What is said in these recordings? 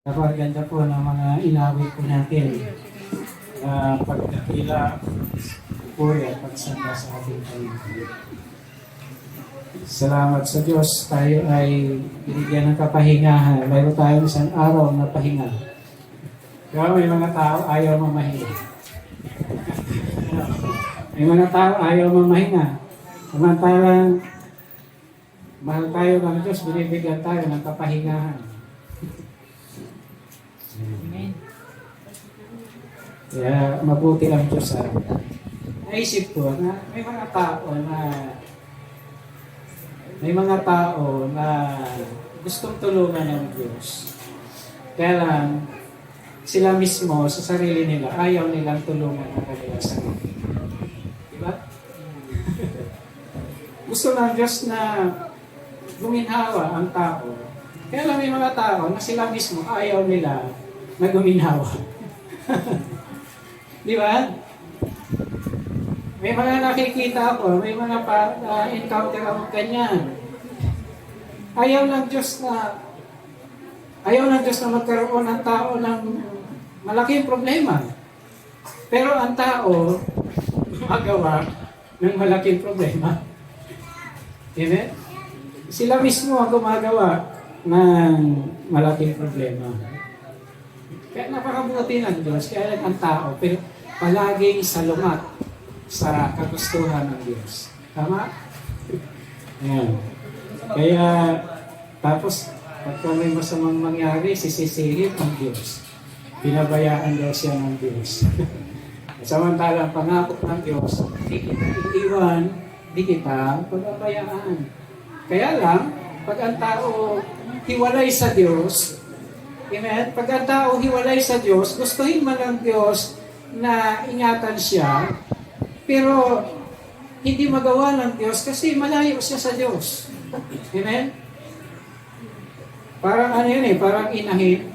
Napakaganda po ng mga inawit po natin. Pagkakila, puri at pagsamba sa ating Panginoon. Salamat sa Diyos, tayo ay binigyan ng kapahingahan. Mayroon tayong isang araw na pahinga. Pero may mga tao ayaw mamahinga. May mga tao ayaw mamahinga. Samantalang mahal tayo ng Diyos, binibigyan tayo ng kapahingahan. Amen. Kaya mabuti ang Diyos sa atin. Naisip ko na may mga tao na gustong tulungan ng Diyos. Kaya lang, sila mismo sa sarili nila, ayaw nilang tulungan ang kanilang sarili. Diba? Gusto ng Diyos na guminhawa ang tao. Kaya lang may mga tao na sila mismo ayaw nila na guminhawa. Di ba? May mga nakikita ako, may mga encounter ako ganyan. Ayaw ng Diyos na magkaroon ng tao ng malaking problema. Pero ang tao gumagawa ng malaking problema. Amen? Sila mismo ang gumagawa ng malaking problema. Kaya napakabuti ng Diyos, kaya ang tao, pero palaging salungat sa kagustuhan ng Diyos. Tama? Ayan. Kaya, tapos, pagka may masamang mangyari, sisisihin ang Diyos. Pinabayaan daw siya ng Diyos. Samantalang pangako ng Diyos, di kita iiwan, di kita pagpabayaan. Kaya lang, pag ang tao hiwalay sa Diyos, amen? Pag ang tao hiwalay sa Diyos, gustuhin man ng Diyos na ingatan siya, pero hindi magawa ng Diyos kasi malayo siya sa Diyos. Amen? Parang ano yun parang inahin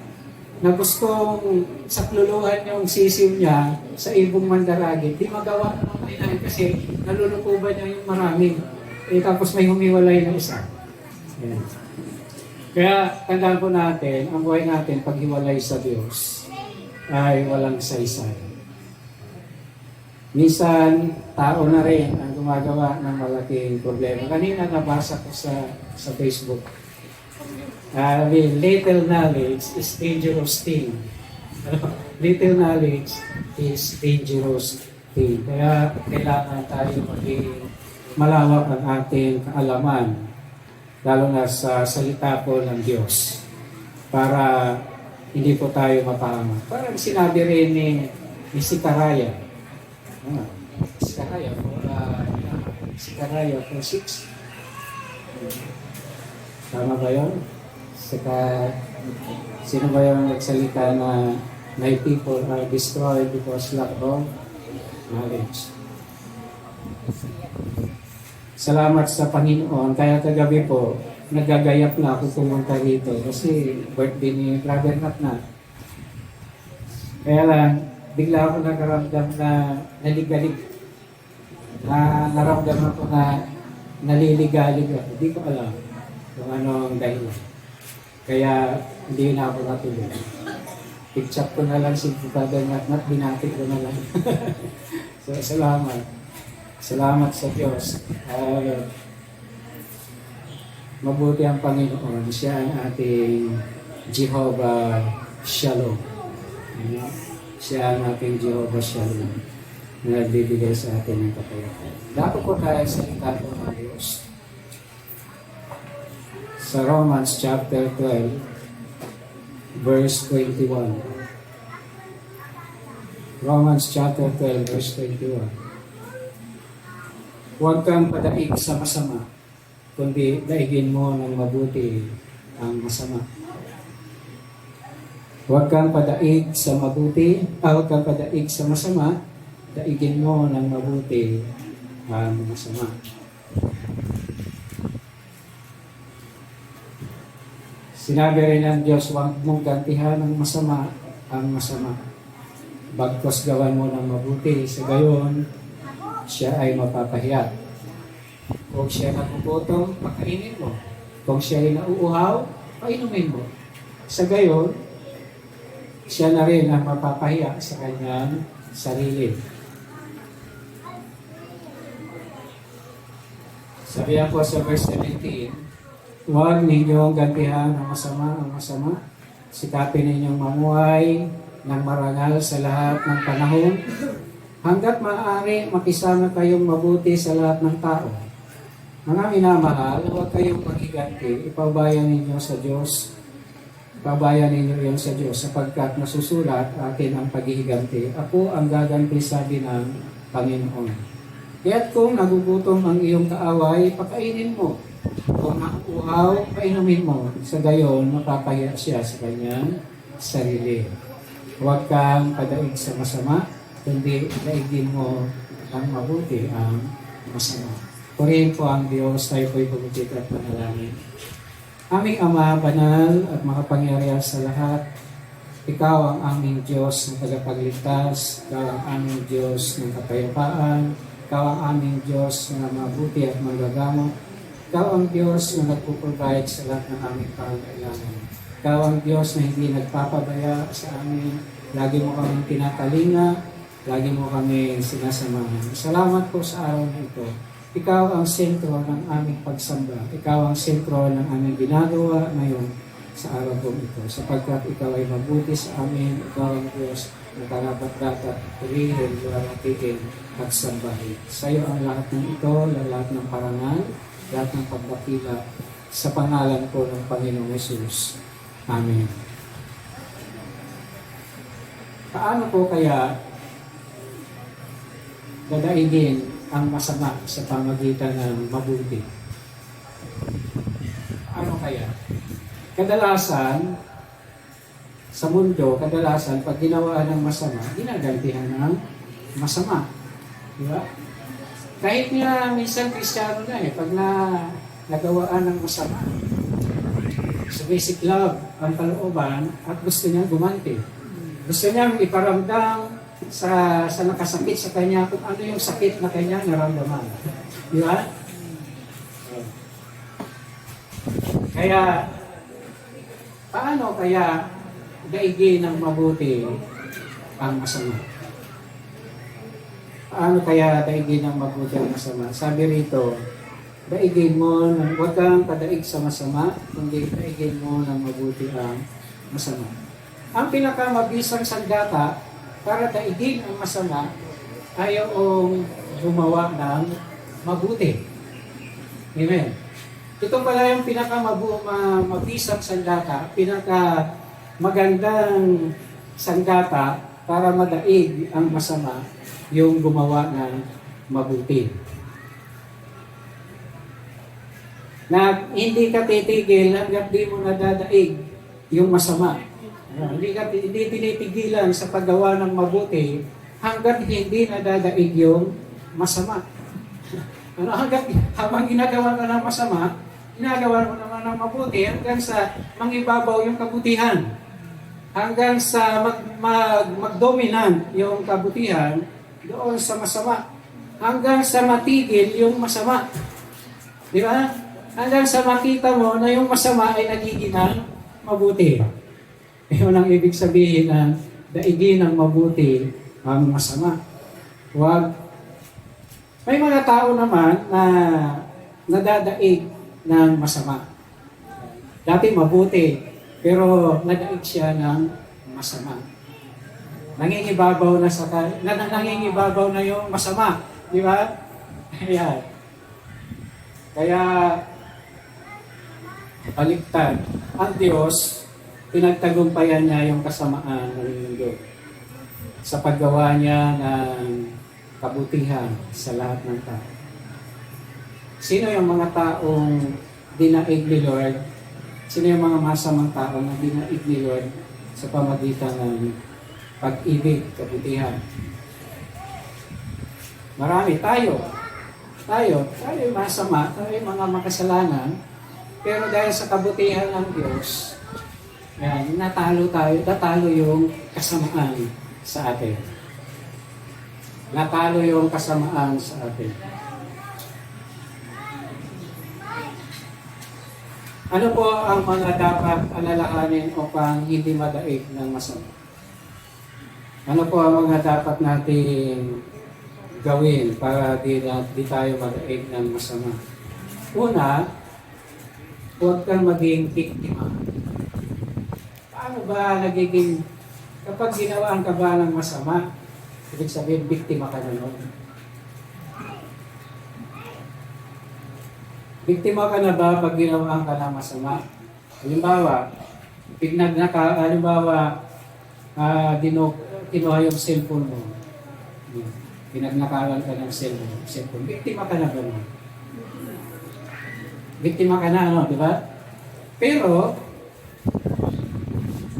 na gustong sakluluhan yung sisiw niya sa ibong mandaragit. Di magawa ng inahin kasi nalulukuban niya yung marami. Tapos may humiwalay na isa. Amen. Kaya tandaan po natin, ang buhay natin paghiwalay sa Diyos ay walang saysay. Minsan, tao na rin ang gumagawa ng malaking problema. Kanina nabasa ko sa Facebook. Little knowledge is dangerous thing. Little knowledge is dangerous thing. Kaya kailangan tayo maging malawak ang ating kaalaman, lalo na sa salita po ng Diyos, para hindi po tayo mapahama. Parang sinabi rin ni Sikaraya, Sikaraya 4:6. Tama ba yun? Sino ba yung nagsalita na my people are destroyed because lack of knowledge? Salamat sa Panginoon. Kaya kagabi po, nagagayap na ako pumunta dito kasi birthday ni Brother Nat na. Kaya lang, bigla ako nakaramdam na naligalig. Naramdaman ko na naliligalig ako. Hindi ko alam kung anong dahilan. Kaya hindi na ako natuloy. Picture ko na lang si Brother Nat, binati ko na lang. So, salamat. Salamat sa Diyos. Mabuti ang Panginoon. Siya ang ating Jehovah Shalom. Siya ang ating Jehovah Shalom na nagbibigay sa atin ng kapayapaan. Dapat po tayo sa ikato ng Diyos. Sa Romans chapter 12, verse 21. Romans chapter 12, verse 21. Huwag kang padaig sa masama, kundi daigin mo ng mabuti ang masama. Huwag kang padaig sa mabuti, huwag kang padaig sa masama, daigin mo ng mabuti ang masama. Sinabi rin ng Diyos, huwag mong gantihan ng masama ang masama. Bagkos gawan mo ng mabuti, sa gayon, siya ay mapapahiya. Kung siya nagugutom, pakainin mo. Kung siya ay nauuhaw, painumin mo. Sa gayon, siya na rin ang mapapahiya sa kanyang sarili. Sabi ako sa verse 17, huwag ninyong gantihan ang masama. Sikapin ninyong mamuhay ng marangal sa lahat ng panahon. Hanggat maaari, makisama kayong mabuti sa lahat ng tao. Mga minamahal, huwag kayong maghiganti. Ipabayan ninyo sa Diyos. Ipabayan ninyo yan sa Diyos sapagkat nasusulat akin ang paghihiganti. Ako ang gaganti, sabi ng Panginoon. Kaya't kung nagugutom ang iyong kaaway, pakainin mo. Kung nauuhaw, painumin mo. Sa gayon, mapapahiya siya sa kanyang sarili. Huwag kang padaig sa masama, kundi daigin mo ang mabuti ang masama. Purihin po ang Diyos, tayo po'y pumutik at panalangin. Aming Ama, banal at makapangyarihan sa lahat, Ikaw ang aming Diyos ng tagapagligtas, Ikaw ang aming Diyos ng kapayapaan, Ikaw ang aming Diyos na mabuti at manggagamot, Ikaw ang Diyos na nagpuprovide sa lahat ng aming pangangailangan. Ikaw ang Diyos na hindi nagpapabaya sa amin, lagi mo kaming tinatalinga, lagi mo kami sinasamahan. Salamat po sa araw na ito. Ikaw ang sentro ng aming pagsamba. Ikaw ang sentro ng aming ginagawa ngayon sa araw po ito. Sapagkat ikaw ay mabuti sa amin, ikaw ang Diyos na karapat-dapat, purihin, luwalhatian at sambahin. Sa iyo ang lahat ng ito, lahat ng parangal, lahat ng pagdakila sa pangalan po ng Panginoong Hesus. Amen. Paano po kaya dadaigin ang masama sa pamagitan ng mabuti? Ano kaya? Kadalasan, sa mundo, pag ginawa ng masama, ginagantihan ng masama. Di ba? Kahit nga minsan Kristiyano na pag nagawaan ng masama, sa basic love ang kalooban at gusto niya gumanti. Gusto niya iparamdam sa nakasakit sa kanya kung ano yung sakit na kanya naramdaman. Di ba? Kaya, paano kaya daigin ng mabuti ang masama? Paano kaya daigin ng mabuti ang masama? Sabi rito, daigin mo, huwag kang padaig sa masama, kundi daigin mo ng mabuti ang masama. Ang pinakamabisang sandata para daigin ang masama ay yung gumawa ng mabuti. Amen. Ito pala yung pinakamabisang sandata, pinakamagandang sandata para madaig ang masama, yung gumawa ng mabuti. Na hindi ka titigil hanggat di mo nadadaig yung masama. Hindi tinitigilan sa paggawa ng mabuti hanggat hindi nadadaig yung masama. Hanggat habang ginagawa ka ng masama, ginagawa mo naman ng mabuti hanggang sa mangibabaw yung kabutihan. Hanggang sa magdominant yung kabutihan doon sa masama. Hanggang sa matigil yung masama. Di ba? Hanggang sa makita mo na yung masama ay nagiging mabuti. Yun ang ibig sabihin na daigin ng mabuti ang masama. Huwag. May mga tao naman na nadadaig ng masama. Dati mabuti, pero nadaig siya ng masama. Nangingibabaw na yung masama. Di ba? Ayan. Kaya, baliktad. Ang Diyos, pinagtagumpayan niya yung kasamaan ng mundo sa paggawa niya ng kabutihan sa lahat ng tao. Sino yung mga taong dinaig ni Lord? Sino yung mga masamang tao na dinaig ni Lord sa pamagitan ng pag-ibig, kabutihan? Marami. Tayo yung masama, tayo yung mga makasalanan, pero dahil sa kabutihan ng Diyos, yan, natalo yung kasamaan sa atin. Natalo yung kasamaan sa atin. Ano po ang mga dapat alalahanin upang hindi madaig ng masama? Ano po ang mga dapat nating gawin para di tayo mag-aig ng masama? Una, huwag kang maging biktima. Paano ba nagiging, kapag ginawaan ka ba ng masama, ibig sabihin, biktima ka na nun? Biktima ka na ba pag ginawaan ka ng masama? Halimbawa, kinuha yung cellphone mo. Pinagnakalan ka ng cellphone. Biktima ka na ba nun? Biktima ka na, di ba? Pero,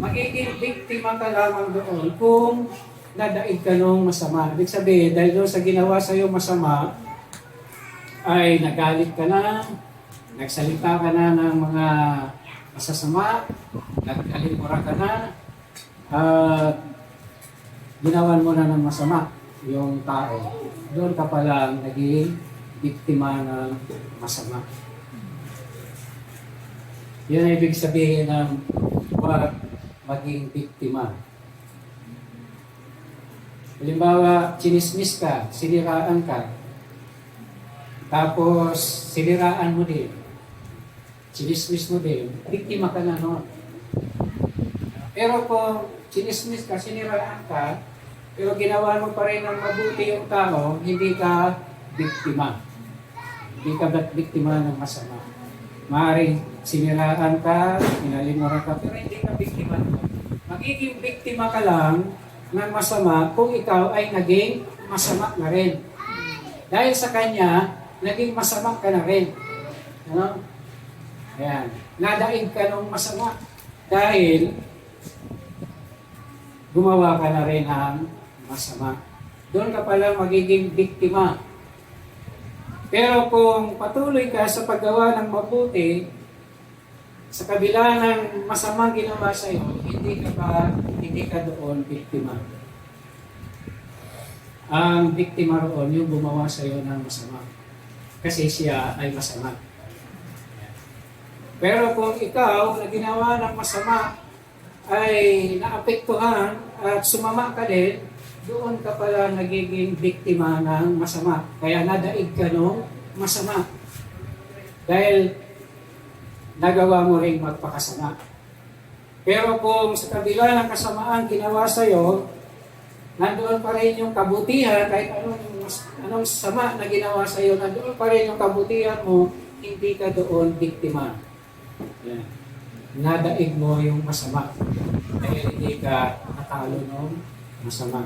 magiging biktima ka lamang doon kung nadaig ka nung masama. Ibig sabihin, dahil doon sa ginawa sa'yo masama, ay nagalit ka na, nagsalita ka na ng mga masasama, nagkalimura ka na, at ginawan mo na ng masama yung tao. Doon ka palang naging biktima ng masama. Yan ay ibig sabihin ng huwag maging biktima. Halimbawa, chinismis ka, siniraan ka, tapos siniraan mo din, chinismis mo din, biktima ka na noon. Pero kung chinismis ka, siniraan ka, pero ginawa mo pa rin ng mabuti yung tao, hindi ka biktima. Hindi ka biktima ng masama. Maaaring siniraan ka, inalimura ka, pero hindi ka biktima. Magiging biktima ka lang ng masama kung ikaw ay naging masama na rin. Dahil sa kanya, naging masama ka na rin. Ano? Ayan. Nadaig ka ng masama. Dahil gumawa ka na rin ng masama. Doon ka pala magiging biktima. Pero kung patuloy ka sa paggawa ng mabuti, sa kabila ng masamang ginawa sa iyo, hindi ka doon biktima. Ang biktima roon yung gumawa sa iyo ng masama. Kasi siya ay masama. Pero kung ikaw na ginawa ng masama ay naapektuhan at sumama ka din, doon ka pala nagiging biktima ng masama. Kaya nadaig ka nung masama. Dahil nagawa mo rin magpakasama. Pero kung sa kabila ng kasamaan ginawa sa iyo, nandoon pa rin yung kabutihan, kahit anong sama na ginawa sa iyo, nandoon pa rin yung kabutihan mo, hindi ka doon biktima. Yan. Nadaig mo yung masama. Dahil hindi ka natalo ng masama.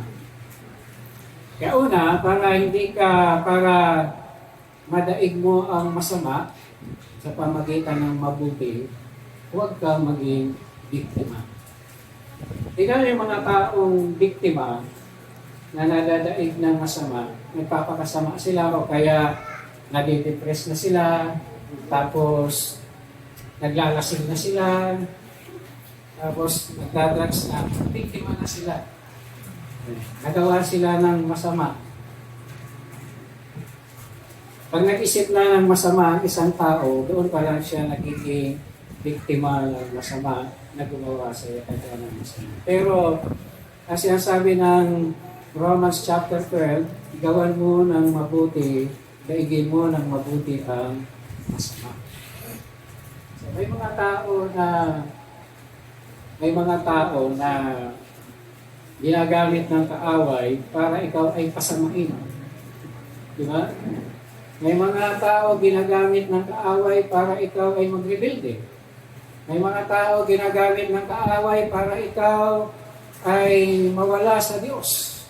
Kaya una, para madaig mo ang masama sa pamagitan ng mabuti, huwag ka maging biktima. Tingnan yung mga taong biktima na nadadaig ng masama, nagpapakasama sila o kaya nadidepress na sila, tapos naglalasing na sila, tapos nagdadrugs na, biktima na sila. Nagawa sila ng masama. Pag nag-isip na ng masama ang isang tao, doon pa lang siya nagiging biktima ng masama na gumawa sa iyo ng masama. Pero, as sinasabi ng Romans chapter 12, gawan mo ng mabuti, daigin mo ng mabuti ang masama. So, may mga tao na ginagamit ng kaaway para ikaw ay pasamain. Di ba? May mga tao ginagamit ng kaaway para ikaw ay mag-rebelde. May mga tao ginagamit ng kaaway para ikaw ay mawala sa Diyos.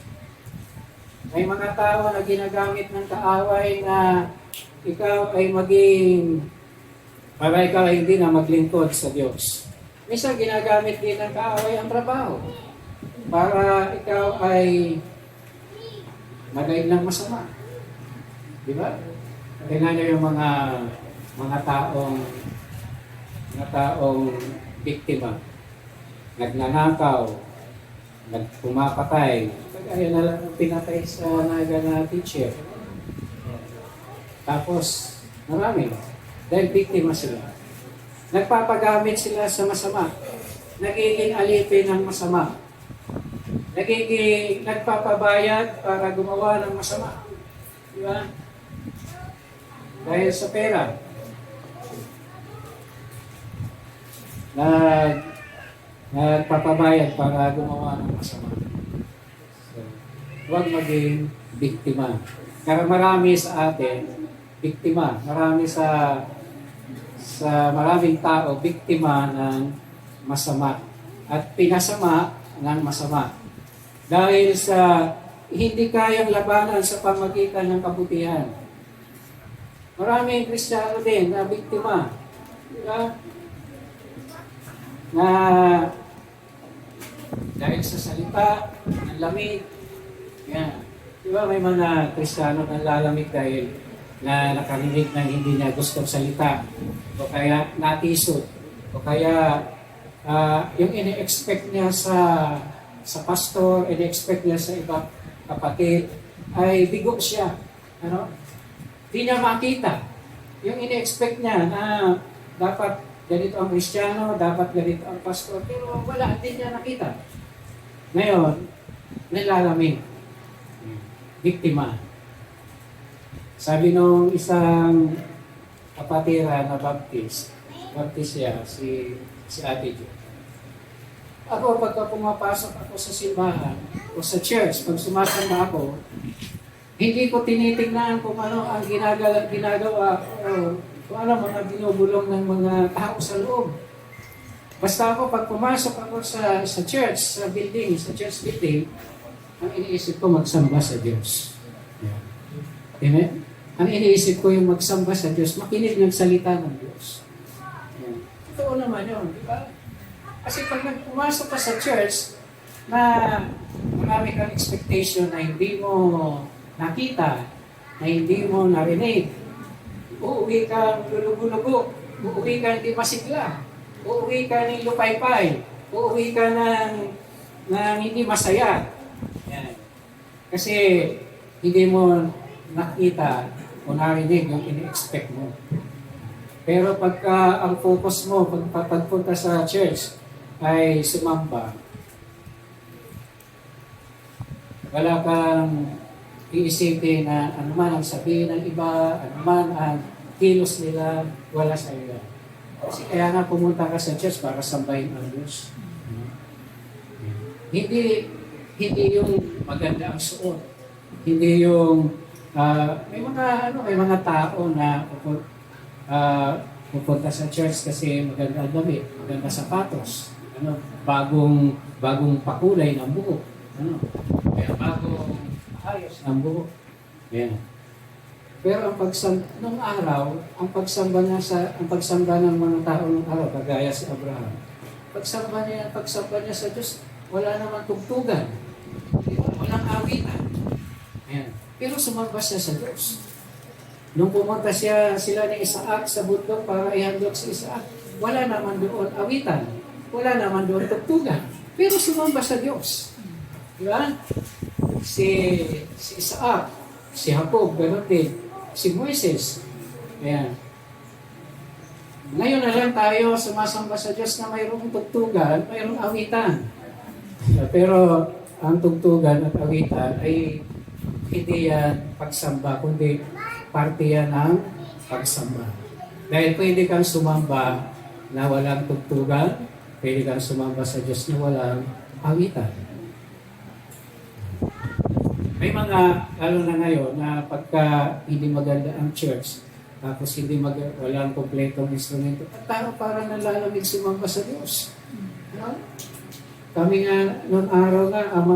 May mga tao na ginagamit ng kaaway na ikaw ay para ikaw ay hindi na maglingkod sa Diyos. Minsan ginagamit din ng kaaway ang trabaho para ikaw ay nagaig ng masama. Di ba? Tingnan niyo yung mga taong biktima. Nagnanakaw, nagpumapatay. Kaya na lang pinatay sa naga na teacher. Tapos, marami. Dahil biktima sila. Nagpapagamit sila sa masama. Nagiging alipin ng masama. nagpapabayad para gumawa ng masama. Di ba? Dahil sa pera. Nagpapabayad para gumawa ng masama. So, huwag maging biktima. Kaya marami sa atin, biktima. Maraming tao, biktima ng masama. At pinasama ng masama. Dahil sa hindi kayang labanan sa pamagitan ng kabutihan. Maraming Kristiyano din na biktima. Diba? Na dahil sa salita, ng lamig, yan. Diba may mga Kristiyano na lalamig dahil na nakarinig na hindi niya gustong salita o kaya natisod o kaya yung ini-expect niya sa pastor, ini-expect niya sa ibang kapatid ay bigo siya. Ano? Di niya makita. Yung ini-expect niya na dapat ganito ang Kristiyano, dapat ganito ang pastor, pero wala, din niya nakita. Ngayon, nilalamig. Biktima. Sabi nung isang kapatira na Baptist siya, si Ate Jo. Ako, pagka pumapasok ako sa simbahan o sa church, pag sumasamba ako, hindi ko tinitingnan kung ano ang ginagawa o kung ano mga binubulong ng mga tao sa loob. Basta ako, pag pumasok ako sa church, sa church building, ang iniisip ko magsamba sa Diyos. Yeah. Amen? Ang iniisip ko yung magsamba sa Diyos, makinig ng salita ng Diyos. Yeah. Totoo naman yun, di ba? Kasi pag pumasok ka sa church, na marami kang expectation na hindi mo nakita, na hindi mo narinig, uuwi ka lulugo-lugo, uuwi ka hindi masigla, uuwi ka ng lupay-pay, uuwi ka ng hindi masaya. Yan. Kasi hindi mo nakita o narinig yung ini-expect mo. Pero pagka ang focus mo, pagpunta sa church, ay sumamba, wala kang iisipin na anuman ang sabihin ng iba, anuman ang kilos nila, wala sa iyo. Kasi kaya nga pumunta ka sa church para sambahin ang Diyos. Hindi yung maganda ang suot. Hindi yung may mga tao na pupunta sa church kasi maganda ang damit, maganda sapatos, bagong pakulay ng buhok, kaya bagong ayos ng buhok. Yan. Pero nung araw, ang pagsamba ng mga tao ng araw, kagaya si Abraham, pagsamba niya sa Diyos, wala namang tugtugan, walang awitan. Yan. Pero sumamba siya sa Diyos. Nung pumunta sila ni Isaac sa bundok para ihandog si Isaac, wala naman doon awitan, wala naman doon tugtugan. Pero sumamba sa Diyos. Di ba? Si Isaac, si Jacob, gano'n din. Si Moises. Ayan. Ngayon na lang tayo sumasamba sa Diyos na mayroong tugtugan, mayroong awitan. Pero ang tugtugan at awitan ay hindi yan pagsamba, kundi parte yan ng pagsamba. Dahil pwede kang sumamba na walang tugtugan, pwede kang sumamba sa Diyos na walang awitan. May mga, lalo na ngayon, na pagka hindi maganda ang church, tapos walang kompletong instrumento, at tao parang nalalamig sumamba sa Diyos. No? Kami nga, noong araw nga, ang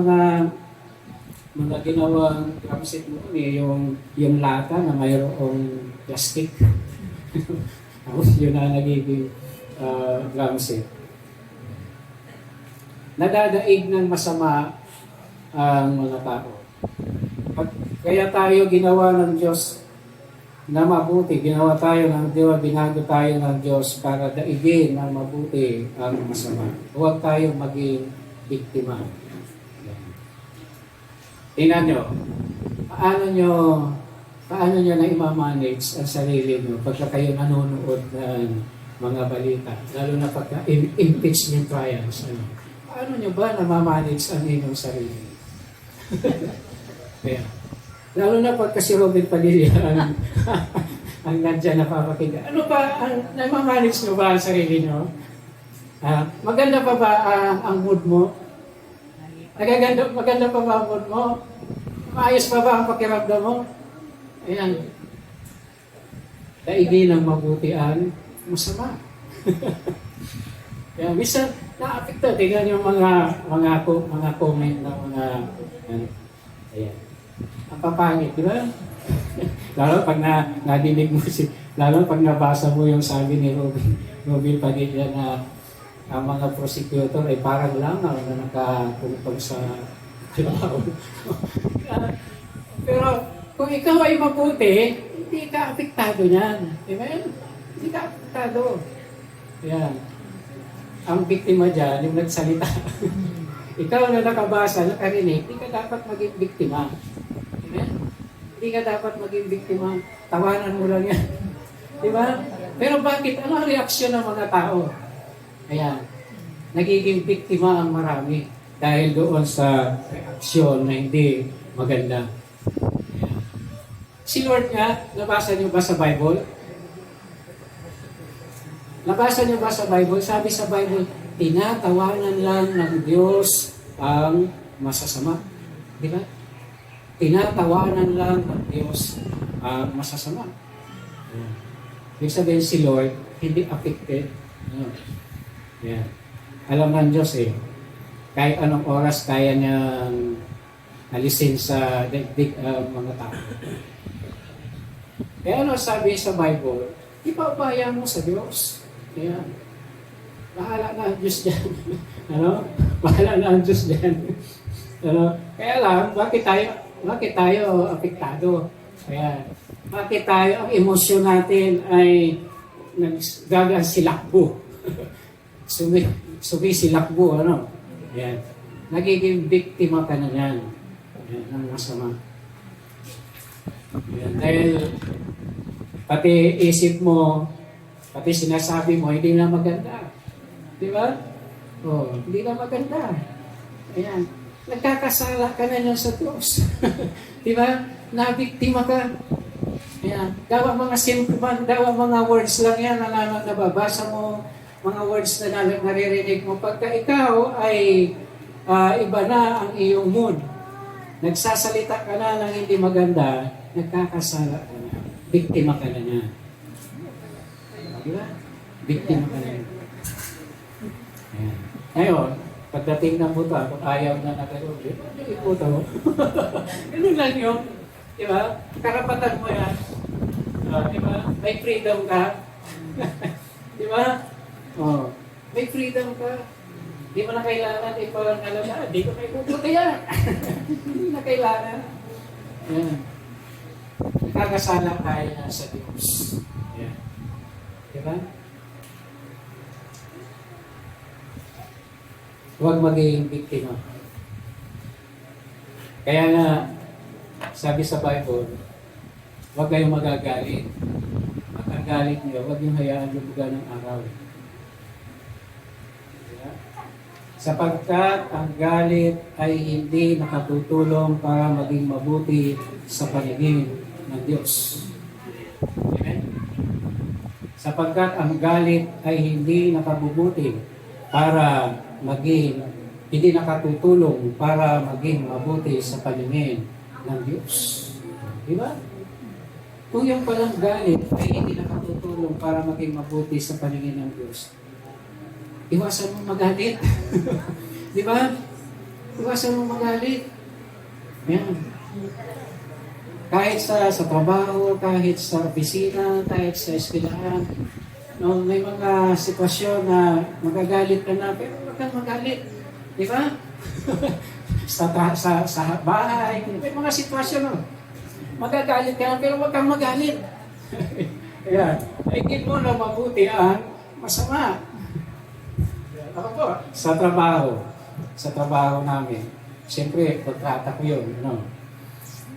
mga ginawang drum set noon yung lata na mayroong plastic. Tapos yun na nagiging drum set. Nadadaig ng masama ang mga tao. Kaya tayo ginawa ng Diyos na mabuti. Ginawa tayo ng Diyos, binago tayo ng Diyos para daigin ng mabuti ang masama. Huwag tayo maging biktima. Tingnan nyo, paano nyo na i-manage ang sarili nyo pagka kayo nanonood ng mga balita, lalo na pagka impeachment trials. paano nyo ba namamanage ang inyong sarili? Kaya, lalo na pag kasi Robin Padilla ang nandiyan napapakinggan. Ano pa, namamanage nyo ba ang sarili nyo? Maganda pa ba ang mood mo? Maganda pa ba ang mood mo? Maayos pa ba ang pakiramdam mo? Ayan. Daigin ng mabuti ang masama. Kaya minsan, na-apekto. Tingnan yung mga comment na mga, ayan. Ang papangit, di ba? Lalo pag nadinig mo lalo pag nabasa mo yung sabi ni Robin Padilla na ang mga prosecutor ay parang langaw na nakatungtong sa kalaw. Pero kung ikaw ay mabuti, hindi ka apektado niyan. Amen? Hindi ka apektado. Yan. Ang biktima dyan, yung nagsalita. Ikaw na nakabasa, nakarinig, hindi ka dapat maging biktima. Amen? Hindi ka dapat maging biktima. Tawanan mo lang yan. Di ba? Pero bakit? Ano ang reaksyon ng mga tao? Ayan. Nagiging biktima ang marami dahil doon sa reaksyon na hindi maganda. Ayan. Si Lord nga, nabasa niyo ba sa Bible? Nabasa niyo ba sa Bible? Sabi sa Bible, tinatawanan lang ng Diyos ang masasama. Di ba? Tinatawanan lang ng Diyos ang masasama. Ibig sabihin si Lord, hindi affected. Yeah. Alam ng Diyos kahit anong oras kaya niyang alisin sa daigdig mga tao. Kaya ano sabi sa Bible, ipapaya mo sa Diyos. Kaya, bahala na ang Diyos dyan. Bahala na ang Diyos dyan. Kaya lang, bakit tayo apektado? Kaya, bakit tayo, ang emosyon natin ay naggagansilakbo. Sumisilakbo, Yan. Nagiging biktima ka na yan. Yan, ang masama. Yan. Dahil, pati isip mo, pati sinasabi mo, hindi na maganda. Di ba? Hindi na maganda. Ayan. Nagkakasala ka na yan sa Diyos. Di ba? Nabiktima ka. Ayan. Dawa mga words lang yan na nababasa mo, mga words na naririnig mo. Pagka ikaw ay iba na ang iyong mood, nagsasalita ka na ng hindi maganda, nagkakasala ka na. Biktima ka na niya. Diba? Biktima ka na niya. Ayan. Ngayon, pagdating ng buta, kung ayaw na nagkaroon, iputo mo. Ganun lang yun. Diba? Karapatan mo yan. Diba? May freedom ka. Diba? May freedom ka. Di mo na kailangan ipang alam na, di ko may puputi yan. Hindi na kailangan. Yan. Nakakasala tayo na sa Diyos. Yan. Diba? Huwag maging biktima. Kaya nga, sabi sa Bible, huwag kayong magagalit. At ang galit niyo, huwag yung hayaan lubugan ng araw. Sapagkat ang galit ay hindi nakatutulong para maging mabuti sa paningin ng Diyos. Amen? Sapagkat ang galit ay hindi nakabubuti para maging, hindi nakatutulong para maging mabuti sa paningin ng Diyos. Di ba? Kung yung palang galit ay hindi nakatutulong para maging mabuti sa paningin ng Diyos, iwasan mo magalit. Di ba? Iwasan mo magalit. Yan. Kahit sa trabaho, kahit sa opisina, kahit sa eskwelahan, may mga sitwasyon na magagalit ka na, pero huwag kang magalit. Di ba? sa bahay, may mga sitwasyon, magagalit ka na, pero huwag kang magalit. Ayan. Higit mo na mabuti ang masama. Ako po, sa trabaho namin, siyempre, kontrata ko yun,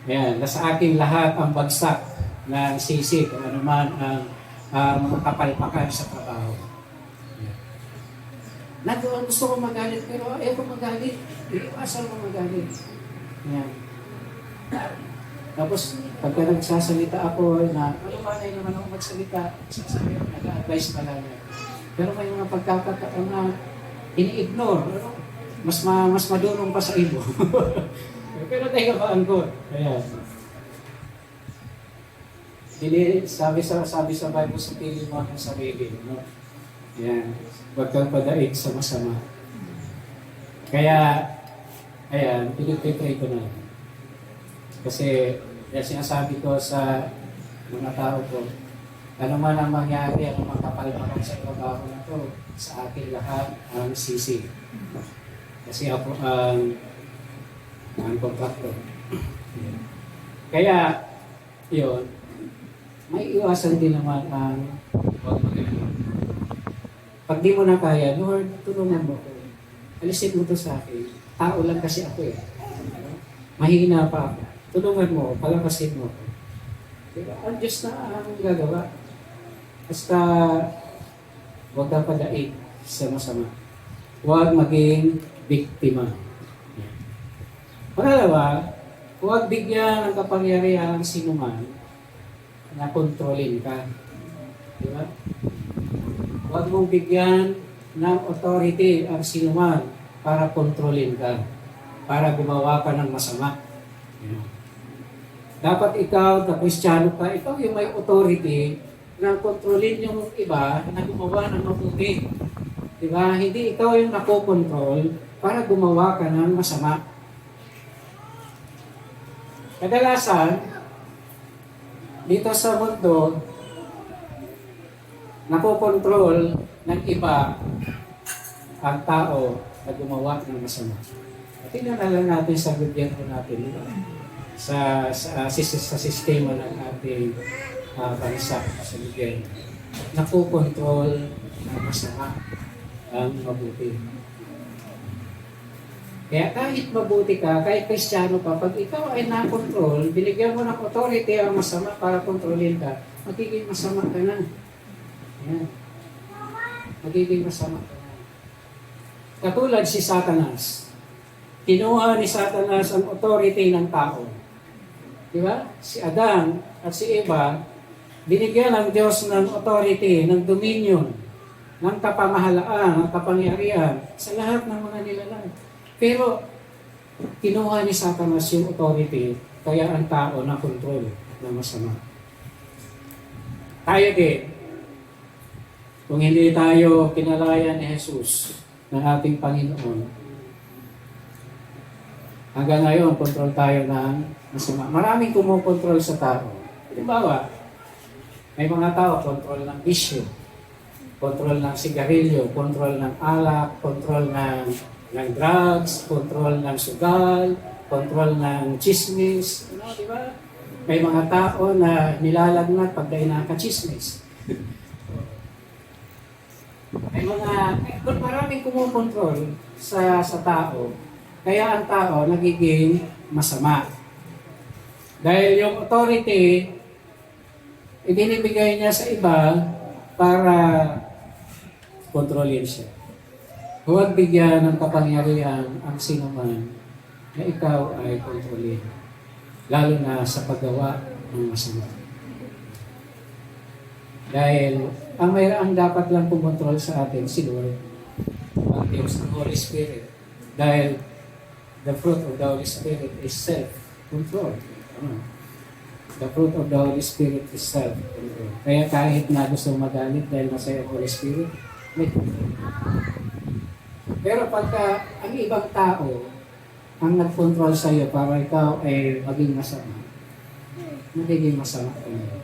Ayan, nasa aking lahat ang bagsak ng sisig, kung ano man ang mga kapalpakan sa trabaho. Ayan. Gusto ko magalit, pero ayaw ko magalit. Iiwasan ko magalit. Yan. Tapos, pagka nagsasalita ako na, ano ba na naman ako magsalita, sasabi, nag-advise pa lang. Pero may mga pagkakataon na ini-ignore. Mas madunong pa sa ibo. Pero teka ba ang good? Kaya, sabi sa Bible, sa pili mo ang sarili. No? Yan. Huwag kang padaig sa masama. Kaya, ayan, pinag-pray ko na. Kasi, sinasabi ko sa mga tao ko, ano man ang mangyari, ano makapalma ko sa trabaho na to, sa akin lahat ang sisi. Kasi ako ang contractor. Kaya, yun, may iwasan din naman ang huwag magaling. Pag di mo na kaya, Lord, tulungan mo ko. Alisin mo to sa akin. Tao lang kasi ako eh. Mahina pa ako. Tulungan mo, palakasin mo. Pero ang Diyos na ang gagawa. Basta huwag ka padaig sa masama. Huwag maging biktima. Pangalawa, huwag bigyan ng kapangyarihan ang sinuman na kontrolin ka. Di ba? Huwag mong bigyan ng authority ang sinuman para kontrolin ka. Para gumawa ka ng masama. Dapat ikaw, na Kristiyano ka, ikaw yung may authority na kontrolin yung iba na gumawa ng mabuti. Diba? Hindi ikaw yung nakokontrol para gumawa ka ng masama. Kadalasan, dito sa mundo, nakokontrol ng iba ang tao na gumawa ng masama. At tingnan na lang natin sa gobyerno natin, diba? Sa sistema ng ating bansa sa gobyerno. Nakokontrol ng masama ang mabuti. Kaya kahit mabuti ka, kahit Kristiyano ka, pag ikaw ay nakontrol, binigyan mo ng authority ang masama para kontrolin ka, magiging masama ka na. Ayan. Magiging masama ka na. Katulad si Satanas. Kinuha ni Satanas ang authority ng tao. Diba? Si Adan at si Eva, binigyan ng Diyos ng authority, ng dominion, ng kapamahalaan, ng kapangyarihan sa lahat ng mga nilalang. Pero, kinuha ni Satanas yung authority, kaya ang tao na control ng masama. Tayo din, kung hindi tayo pinalaya ni Jesus, ng ating Panginoon, hanggang ngayon, control tayo ng masama. Maraming kumukontrol sa tao. Halimbawa, may mga tao, control ng bisyo, control ng sigarilyo, control ng alak, control ng drugs, control ng sugal, control ng chismis. Di ba? May mga tao na nilalagnat pag dahil nakachismis. Maraming kumukontrol sa tao, kaya ang tao nagiging masama. Dahil yung authority, ibinibigay niya sa iba para kontrolin siya. Huwag bigyan ng kapangyarihan ang sinuman na ikaw ay kontrolin, lalo na sa paggawa ng masama. Dahil ang dapat lang pumontrol sa atin si Lord, ang Diyos ng Holy Spirit. Dahil the fruit of the Holy Spirit is self-control. The fruit of the Holy Spirit is self-control. Kaya kahit na gusto magalit dahil nasa Holy Spirit, may control. Pero pagka ang ibang tao ang nag-control sa iyo para ikaw ay maging masama, magiging masama ka na.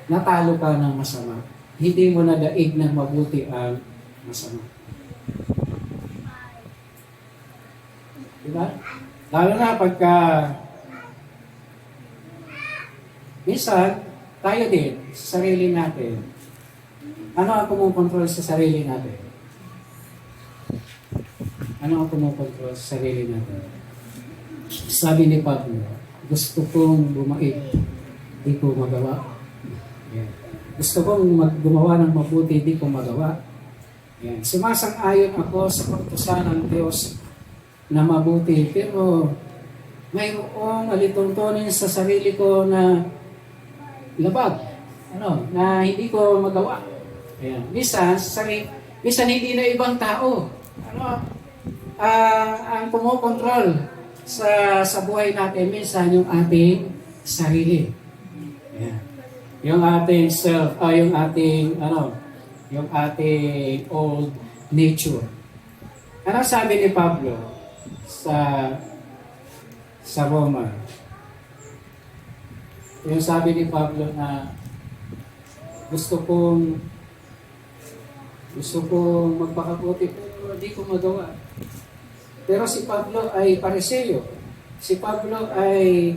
Natalo ka ng masama. Hindi mo na daig ng mabuti ang masama. Diba? Lalo na pagka minsan, tayo din, sa sarili natin, ano ang kumukontrol sa sarili natin? Ano ang kumukontrol sa sarili natin? Sabi ni Pablo, gusto kong bumait, di ko magawa. Yeah. Gusto kong gumawa ng mabuti, di ko magawa. Yan. Sumasang-ayon ako sa kautusan ng Diyos na mabuti, pero mayroong alituntunin sa sarili ko na labag, na hindi ko magawa. Ayan. Minsan hindi na ibang tao. Ang kumokontrol sa buhay natin, minsan yung ating sarili. Ayan. Yung ating self, yung ating old nature. Ano sabi ni Pablo sa Roma? Yung sabi ni Pablo na gusto kong magpakabuti pero hindi ko magawa. Pero si Pablo ay Pariseo. Si Pablo ay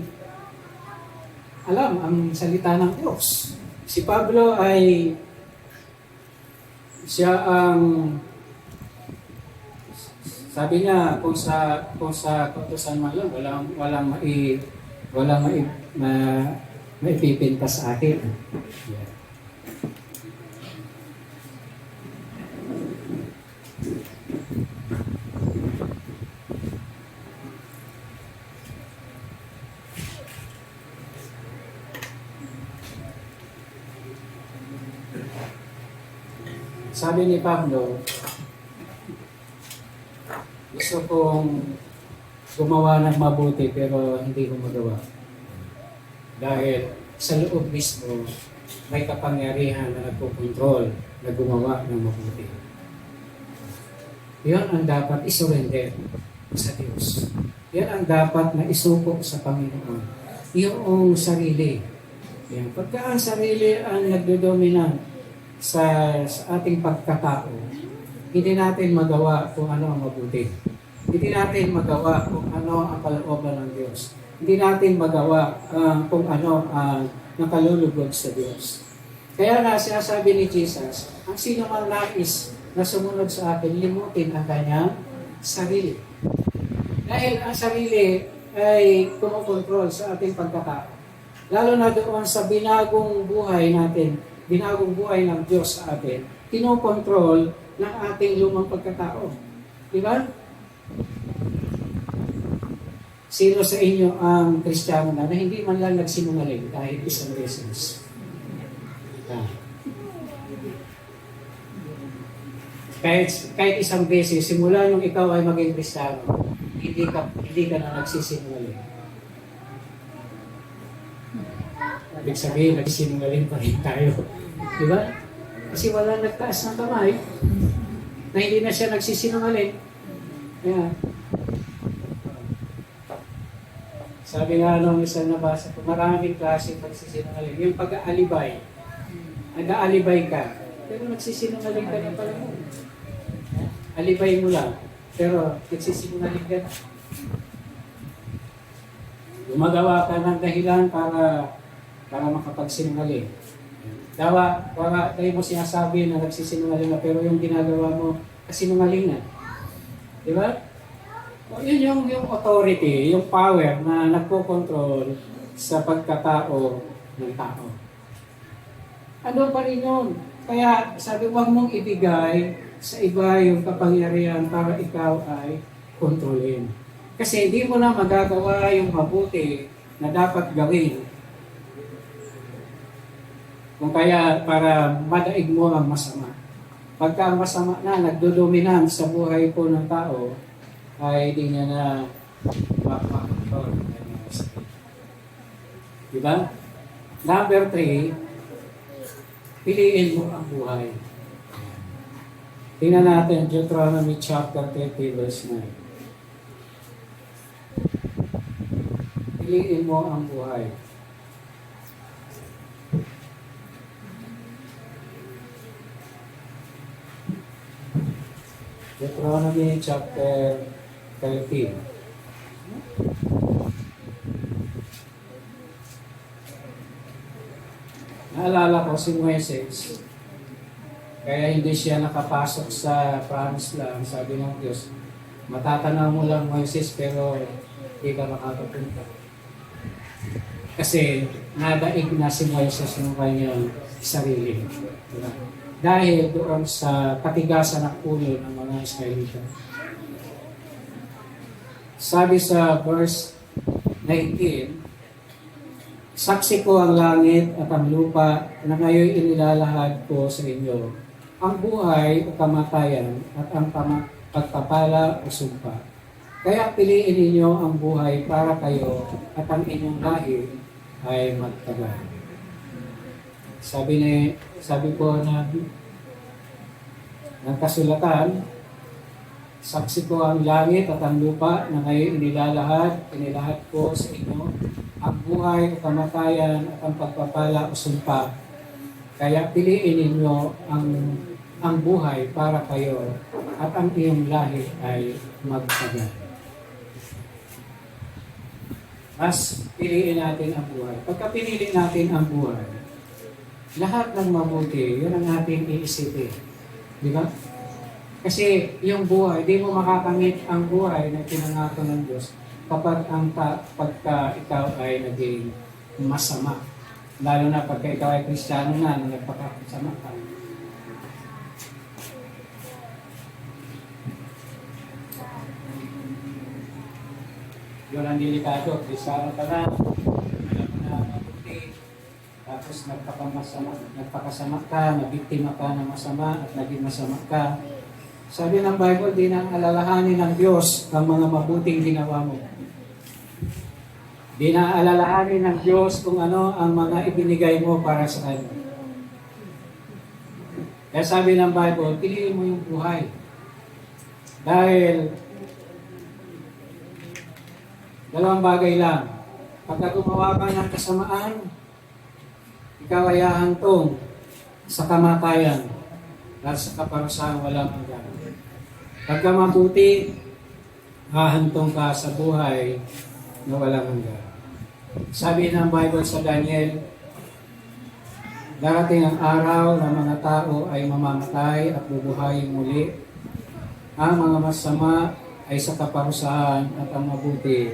alam ang salita ng Diyos. Si Pablo ay siya ang sabi niya kung sa kautusan man lang walang maipipinta sa akin. Yeah. Sabi ni Pablo, gusto kong gumawa ng mabuti pero hindi ko magawa. Dahil sa loob mismo, may kapangyarihan na nagpokontrol na gumawa ng mabuti. Yan ang dapat isurrender sa Diyos. Yan ang dapat na isuko sa Panginoon. Yung sarili. Yan. Pagka ang sarili ang nagdodominant sa ating pagkatao, hindi natin magawa kung ano ang mabuti. Hindi natin magawa kung ano ang kalooban ng Diyos. Hindi natin magawa kung ano ang nakalulugod sa Diyos. Kaya nga sinasabi ni Jesus, ang sino man nais na sumunod sa akin, limutin ang kanyang sarili. Dahil ang sarili ay kumokontrol sa ating pagkatao. Lalo na doon sa binagong buhay natin, binagong buhay ng Diyos sa atin, kinokontrol ng ating lumang pagkatao. Diba? Sino sa inyo ang Kristiyano na hindi man lang nagsinungaling kahit isang beses? Kahit isang beses, simula nung ikaw ay maging Kristiyano, hindi ka na nagsisinungaling. Ibig sabihin, nagsisinungaling pa rin tayo. Diba? Kasi wala nagtaas ng kamay na hindi na siya nagsisinungaling. Ayan. Sabi nga nung isang nabasa ko, maraming klase pagsisinungaling. Yung pag-aalibay. Nag-aalibay ka, pero nagsisinungaling ka na pala mo. Alibay mo lang, pero nagsisinungaling ka na. Gumagawa ka ng dahilan para makapagsinungaling. Tayo mo sinasabi na nagsisinungaling na, pero yung ginagawa mo, kasinungaling na. Di ba? O yun yung authority, yung power na nagpo-control sa pagkatao ng tao. Ano pa rin yun? Kaya sabi, huwag mong ibigay sa iba yung kapangyarihan para ikaw ay kontrolin. Kasi hindi mo na magagawa yung mabuti na dapat gawin. Kung kaya para madaig mo ang masama. Pagka ang masama na nagdodominant sa buhay po ng tao, ay hindi niya na makakontrol. Diba? Number 3, piliin mo ang buhay. Tingnan natin Deuteronomy chapter 30 verse 9. Piliin mo ang buhay. Deuteronomy chapter 13. Naalala ko si Moises, kaya hindi siya nakapasok sa promised land. Sabi ng Diyos, matatanaw mo lang Moises pero hindi ka makakapunta. Kasi nadaig na si Moises ng kanyang sarili. Diba? dahil doon sa katigasan ng ulo ng mga Israelita. Sabi sa verse 19, saksi ko ang langit at ang lupa na ngayon inilalahad ko sa inyo, ang buhay o kamatayan at ang pagpapala o sumpa. Kaya piliin ninyo ang buhay para kayo at ang inyong lahi ay magtagal. Sabi po na ng kasulatan, saksi ko ang langit at ang lupa na ngayon inilahad ko sa inyo, ang buhay o kamatayan at ang pagpapala o sumpa. Kaya piliin ninyo ang buhay para kayo at ang iyong lahi ay magtagal. Mas piliin natin ang buhay. Pagka pinili natin ang buhay, lahat ng mabuti, yun ang ating iisipin. Di ba? Kasi yung buhay, di mo makakamit ang buhay na pinangako ng Diyos kapag pagka ikaw ay naging masama. Lalo na pagka ikaw ay Kristiyano na nagpakasama ka. Yun ang delikado. Kristiyano ka na, alam mo na mabuti, tapos nagpakasama ka, nabiktima ka ng masama at naging masama ka. Sabi ng Bible, di nang alalahanin ng Diyos ang mga mabuting ginawa mo. Di na alalahanin ng Diyos kung ano ang mga ibinigay mo para sa Kanya. Kaya sabi ng Bible, piliin mo yung buhay. Dahil dalawang bagay lang. Pagka gumawa ka ng kasamaan, ikaw ay hahantong sa kamatayan at sa kaparusahan walang hanggan. Pagka mabuti, hahantong ka sa buhay na walang hanggan. Sabi ng Bible sa Daniel, darating ang araw na mga tao ay mamamatay at bubuhayin muli. Ang mga masama ay sa kaparusahan at ang mabuti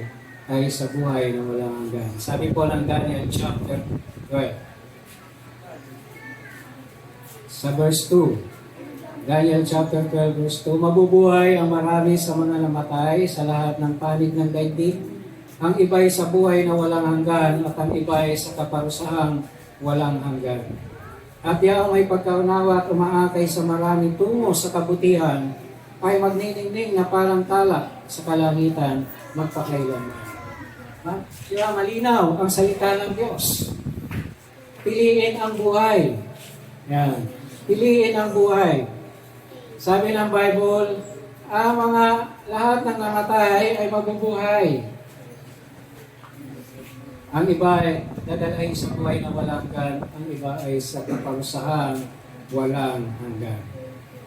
ay sa buhay na walang hanggan. Sabi po ng Daniel chapter 12. Sa verse 2, Daniel chapter 12 verse 2, mabubuhay ang marami sa mga namatay sa lahat ng panig ng daigdig. Ang iba'y sa buhay na walang hanggan at ang iba'y sa kaparusahang walang hanggan. At yaong may pagkaunawa at umaakay sa marami tungo sa kabutihan ay magniningning na parang tala sa kalangitan magpakailanman. Kaya malinaw ang salita ng Diyos. Piliin ang buhay. Yan. Piliin ang buhay. Sabi ng Bible, ang mga lahat ng namatay ay mabubuhay. Ang iba ay dadalhin sa buhay na walang hanggan, ang iba ay sa kaparusahan walang hanggan.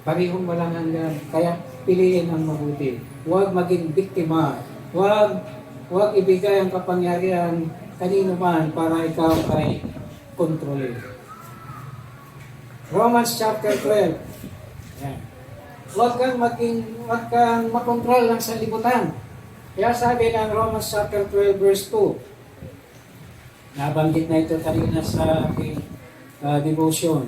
Parehong walang hanggan, kaya piliin ang mabuti. Huwag maging biktima. Huwag ibigay ang kapangyarihan kanino man para ikaw ay kontrolin. Romans chapter 12. Yan. Huwag kang makontrol ng sanlibutan. Kaya sabi ng Romans chapter 12 verse 2. Nabanggit na ito kanina sa aking devotion.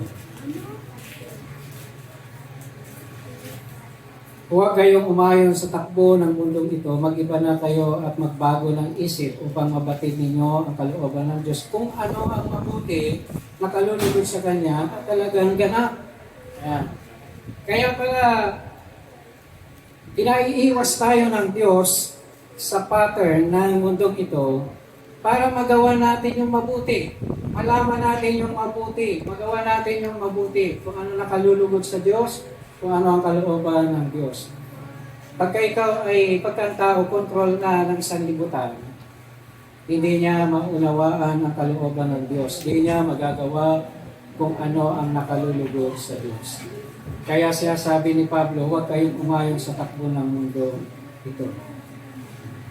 Huwag kayong umayon sa takbo ng mundong ito, mag-iba na kayo at magbago ng isip upang mabatid ninyo ang kalooban ng Diyos. Kung ano ang mabuti, nakalulugod sa Kanya at talagang ganap. Ayan. Kaya pala, pinaiiwas tayo ng Diyos sa pattern ng mundong ito para magawa natin yung mabuti. Malaman natin yung mabuti. Magawa natin yung mabuti. Kung ano nakalulugod sa Diyos, kung ano ang kalooban ng Diyos. Pagka ikaw ay pagkantao, kontrol na ng sanlibutan, hindi niya maunawaan ang kalooban ng Diyos. Hindi niya magagawa kung ano ang nakalulugod sa Diyos. Kaya siya sabi ni Pablo, huwag kayong umayon sa takbo ng mundo ito.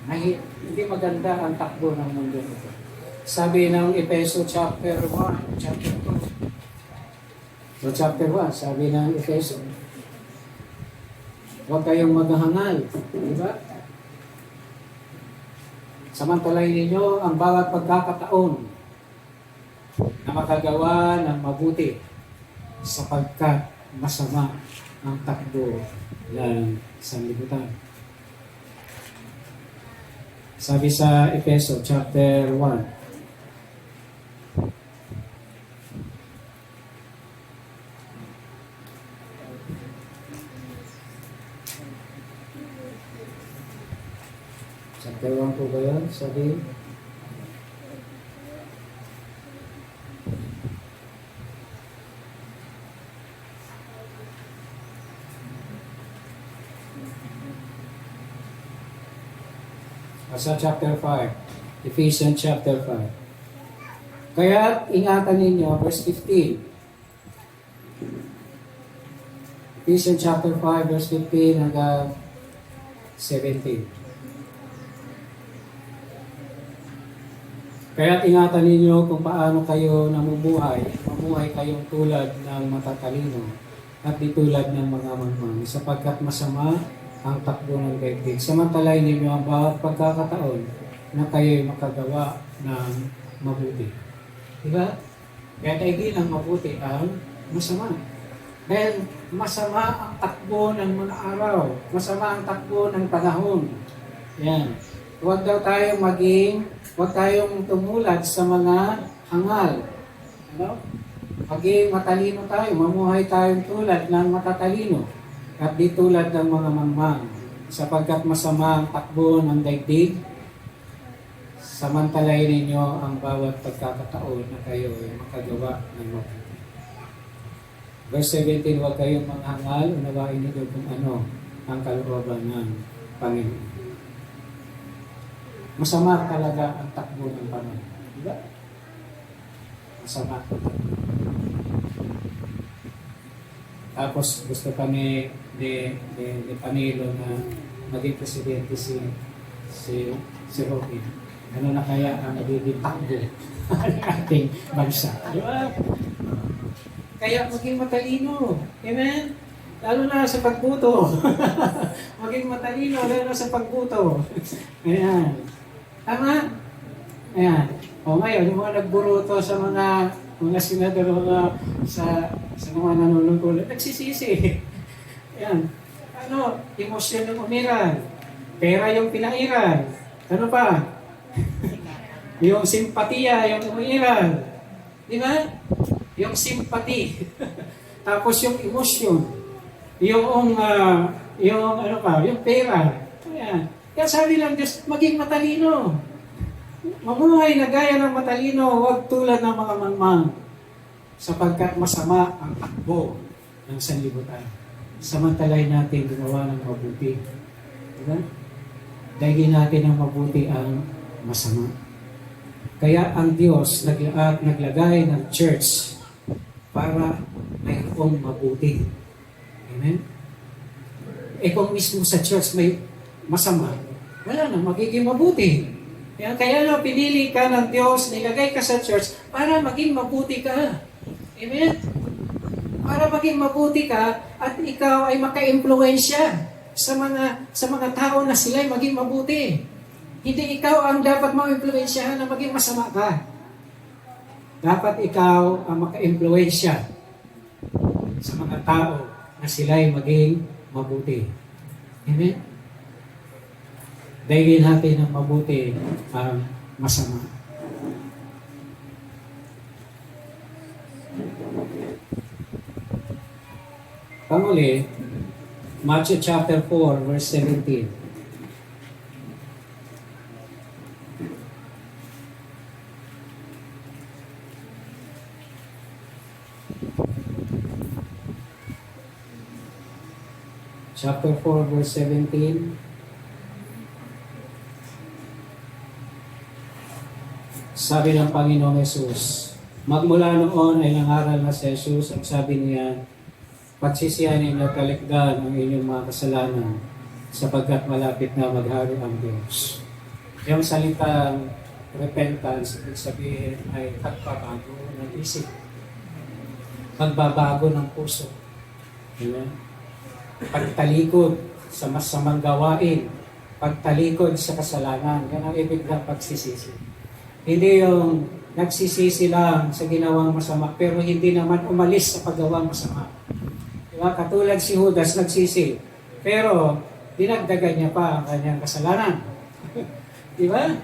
Hindi maganda ang takbo ng mundo ito. Sabi ng Efeso chapter 1, chapter 2. So chapter 1, sabi ng Efeso, huwag kayong maghahangal. Di ba? Samantalahin ninyo ang bawat pagkakataon na makagawa ng mabuti sapagkat masama ang takbo ng sanlibutan. Sabi sa Efeso chapter 1, chapter 1 po ba yun? Sabi, sa chapter 5, Ephesians chapter 5. Kaya ingatan ninyo, verse 15. Ephesians chapter 5, verse 15 hanggang 17. Kaya ingatan ninyo kung paano kayo namumuhay. Mamuhay kayong tulad ng matatalino at di tulad ng mga mangmang, sapagkat masama ang takbo ng daigdig. Samantalay ninyo ang bawat pagkakataon na kayo'y makagawa ng mabuti. Diba? Kaya daigdig ng mabuti ang masama. Dahil masama ang takbo ng mga araw. Masama ang takbo ng panahon. Yan. Huwag tayong tumulad sa mga hangal. Ano? Maging matalino tayo. Mamuhay tayong tulad ng matatalino. At di tulad ng mga mangmang, sapagkat masama ang takbo ng daigdig, samantalay ninyo ang bawat pagkakataon na kayo ay makagawa ng mabuti. Verse 17, huwag kayong manghangal, unawain ninyo kung ano ang kalooban ng Panginoon. Masama talaga ang takbo ng Panginoon. Diba? Masama. Tapos gusto pa ni Panilo na maging presidente si Roque. Ano na kaya ang magiging takbo ng ating bansa? Diba? Kaya maging matalino. Amen? Lalo na sa pagbuto. Maging matalino, lalo na sa pagbuto. Ayan. Tama? Ayan. O ngayon, yung mga nagburuto sa mga senador, sa mga nanunungkulan, nagsisisi. Ayan. Ano? Emosyon ng umiran. Pera yung pinairan. Ano pa? Yung simpatiya, yung umiran. Di ba? Yung simpati. Tapos yung emosyon. Yung ano pa? Yung pera. Ayan. Kaya sabi lang Diyos, maging matalino. Mamuhay na gaya ng matalino, huwag tulad ng mga mangmang, sapagkat masama ang takbo ng sanlibutan. Samantalay natin gumawa ng mabuti. Diba? Daigin natin ang mabuti ang masama. Kaya ang Diyos naglagay ng church para mayroong mabuti. Amen? Kung mismo sa church may masama, wala na, magiging mabuti. Kaya pinili ka ng Diyos, nilagay ka sa church para maging mabuti ka. Amen? Para maging mabuti ka at ikaw ay maka-impluwensya sa mga tao na sila ay maging mabuti. Hindi ikaw ang dapat ma-impluwensyahan na maging masama ka. Dapat ikaw ang maka-impluwensya sa mga tao na sila ay maging mabuti. Amen? Daigin natin ang mabuti ang masama. Panguli, Matthew chapter 4, verse 17. Chapter 4, verse 17. Sabi ng Panginoong Yesus, magmula noon ay nangaral na si Jesus, ang sabi niya, pagsisiyanin at talikdan ang inyong mga kasalanan, sapagkat malapit na maghari ang Diyos. Yung salitang repentance, ibig sabihin ay pagbabago ng isip, pagbabago ng puso. Amen? Pagtalikod sa masamang gawain, pagtalikod sa kasalanan, yan ang ibig ng pagsisisi. Hindi yung nagsisisi lang sa ginawang masama, pero hindi naman umalis sa paggawang masama. Diba? Katulad si Judas nagsisi. Pero, dinagdagan niya pa ang kanyang kasalanan. Di ba?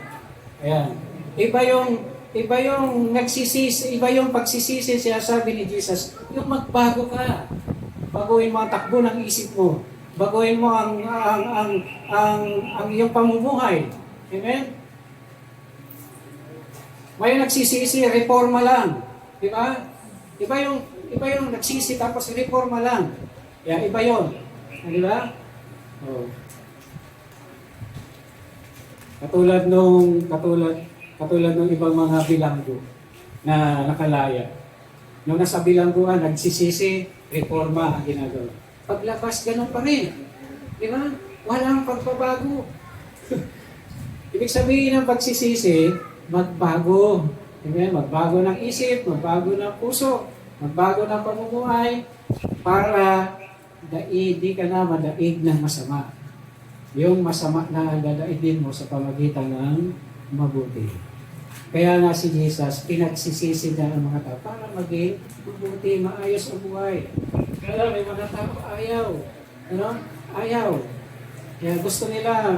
Ayan. Iba yung nagsisisi, iba yung pagsisisi, siya sabi ni Jesus, yung magbago ka. Baguhin mo ang takbo ng isip mo. Baguhin mo ang iyong pamumuhay. Amen? May nagsisisi, reforma lang. Di ba? Iba yung nagsisi tapos reforma lang. Yeah, iba yun. Di ba? Oh. Katulad nung ibang mga bilanggo na nakalaya. Nung nasa bilangguan, nagsisisi, reforma ang ginagawa. Paglabas, ganun pa rin. Di ba? Walang pagbabago. Ibig sabihin ng pagsisisi, magbago. Amen? Magbago ng isip, magbago ng puso, magbago ng pamumuhay para di ka na madaig ng masama. Yung masama na dadaigin mo sa pamagitan ng mabuti. Kaya nga si Jesus, pinagsisisi na ang mga tao para maging mabuti, maayos ang buhay. Kaya may mga tao ayaw. Ano? Ayaw. Kaya gusto nila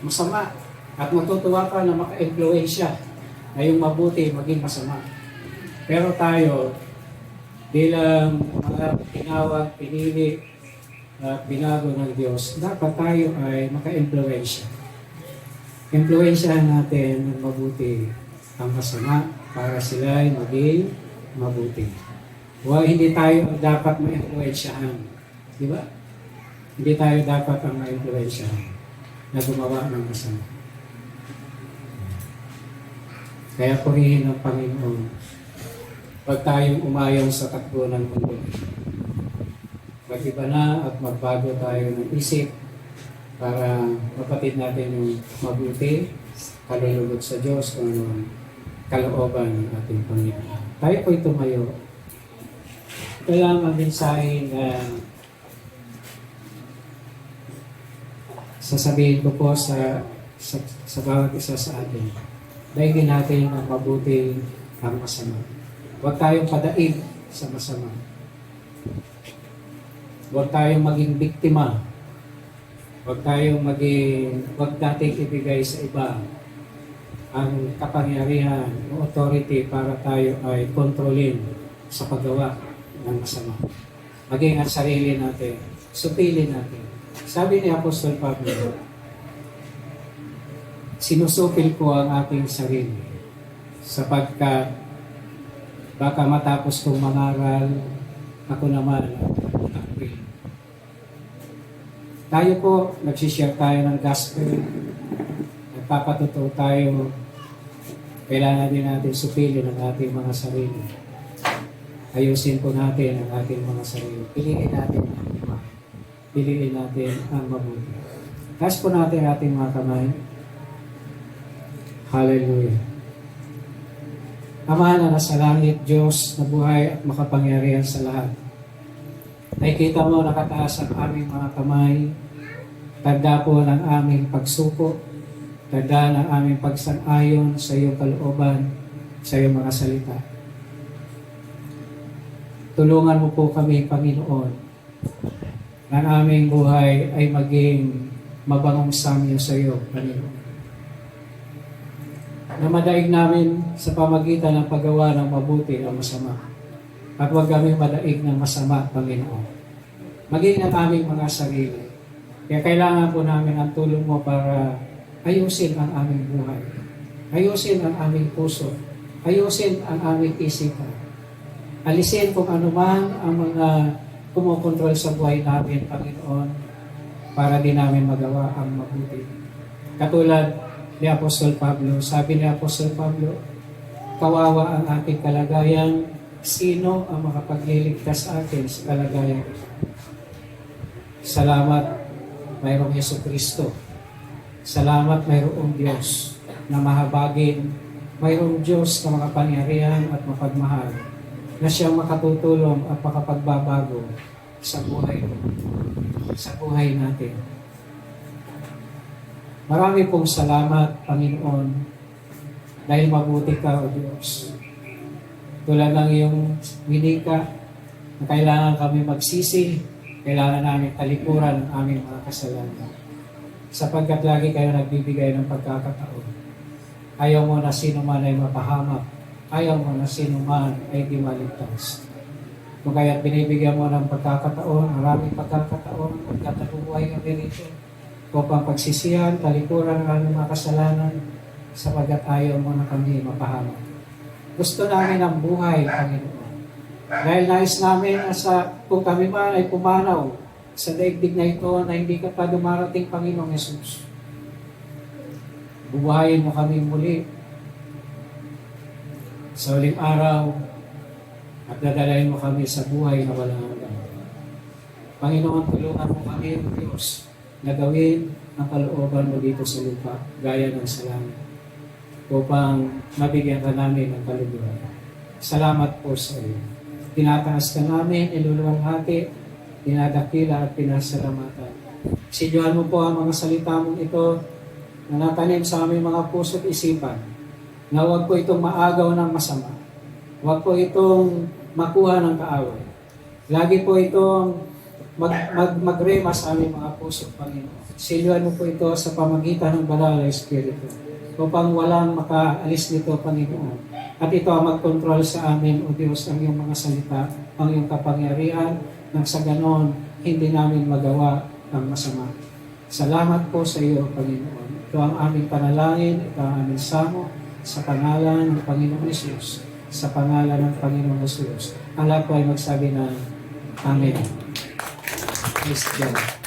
masama. At matutuwa ka na maka-influensya na yung mabuti maging masama. Pero tayo, bilang mga tinawag, pinili, at binago ng Diyos, dapat tayo ay maka-influensya. Influensyahan natin ng mabuti ang masama para sila ay maging mabuti. Hindi tayo dapat ma-influensyahan. Di ba? Hindi tayo dapat ang ma-influensyahan na gumawa ng masama. Kaya purihin ng Panginoon. Huwag tayong umayon sa takbo ng mundo. Mag-iba na at magbago tayo ng isip para mapatid natin yung mabuti, kalulugod sa Diyos, kung ano ang kalooban ng ating Panginoon. Tayo po'y tumayo. Ito lang ang mensahe na sasabihin ko po sa bawat isa sa atin. Daigin natin ang mabuti, ang masama. Huwag tayong padaig sa masama. Huwag tayong maging biktima. Huwag nating ibigay sa iba ang kapangyarihan o authority para tayo ay kontrolin sa paggawa ng masama. Maging ang sarili natin, supilin natin. Sabi ni Apostol Pablo, sinusupil ko ang aking sarili sapagkat baka matapos kong mangaral, ako naman takbil. Tayo po, nagsishare tayo ng gospel, nagpapatuto tayo, kailangan din natin supilin ang ating mga sarili. Ayusin po natin ang ating mga sarili. Piliin natin ang iba. Piliin natin ang mabuti. Taas po natin ang ating mga kamay. Hallelujah. Ama na nasa langit, Diyos na buhay at makapangyarihan sa lahat. Nakikita mo nakataas ang aming mga kamay, tanda po ng aming pagsuko, tanda ng aming pagsang-ayon sa iyong kalooban, sa iyong mga salita. Tulungan mo po kami, Panginoon, na ang aming buhay ay maging mabangong samyo sa iyo, Panginoon. Na madaig namin sa pamagitan ng paggawa ng mabuti o masama. At huwag kami madaig ng masama, Panginoon. Maging ang aming mga sarili. Kaya kailangan po namin ang tulong mo para ayusin ang aming buhay. Ayusin ang aming puso. Ayusin ang aming isipan. Alisin kung ano man ang mga kumukontrol sa buhay namin, Panginoon, para di namin magawa ang mabuti. Katulad ni Apostol Pablo, sabi ni Apostol Pablo, kawawa ang aking kalagayan, sino ang makapagliligtas sa akin sa kalagayan? Salamat, mayroong Jesucristo. Salamat, mayroong Diyos na mahabagin, mayroong Diyos na makapangyarihan at mapagmahal, na siyang makatutulong at makapagbabago sa buhay natin. Marami pong salamat, Panginoon, dahil mabuti ka, O Diyos. Tulad ng iyong winika, na kailangan kami magsisi, kailangan namin talikuran ang aming mga kasalanan. Sapagkat lagi kayo nagbibigay ng pagkakataon. Ayaw mo na sino man ay mapahamak. Ayaw mo na sino man ay di maligtas. Kung kaya't binibigyan mo ng pagkakataon, maraming pagkakataon, magkatabuhay kami rito. Upang pagsisihan, talikuran ang aming mga kasalanan, sapagkat ayaw mo na kami mapahamak. Gusto namin ang buhay, Panginoon. Dahil nais namin na kung kami man ay pumanaw sa daigdig na ito na hindi ka pa dumarating, Panginoong Yesus. Bubuhayin mo kami muli sa uling araw at dadalayin mo kami sa buhay na walang hanggan. Panginoon, tulungan mo kami, Diyos, na gawin ang kalooban mo dito sa lupa, gaya ng sa langit, upang mabigyan ka namin ng kaluluwa. Salamat po sa iyo. Tinataas ka namin, iluluwalhati, dinadakila at pinasalamatan. Sidyuhan mo po ang mga salita mong ito na natanim sa aming mga puso at isipan, na huwag po itong maagaw ng masama. Huwag po itong makuha ng kaaway. Lagi po itong magrema sa aming mga puso, Panginoon. Silyuhan mo po ito sa pamagitan ng banal na Espiritu, upang walang makaalis nito, Panginoon. At ito ang magkontrol sa amin, O Diyos, ang iyong mga salita, ang iyong kapangyarihan, nang sa ganon, hindi namin magawa ang masama. Salamat po sa iyo, Panginoon. Ito ang aming panalangin, ito ang aming samo, sa pangalan ng Panginoon Yesus, sa pangalan ng Panginoon Yesus. Ang lahat po ay magsabi na, Amen. Praise God.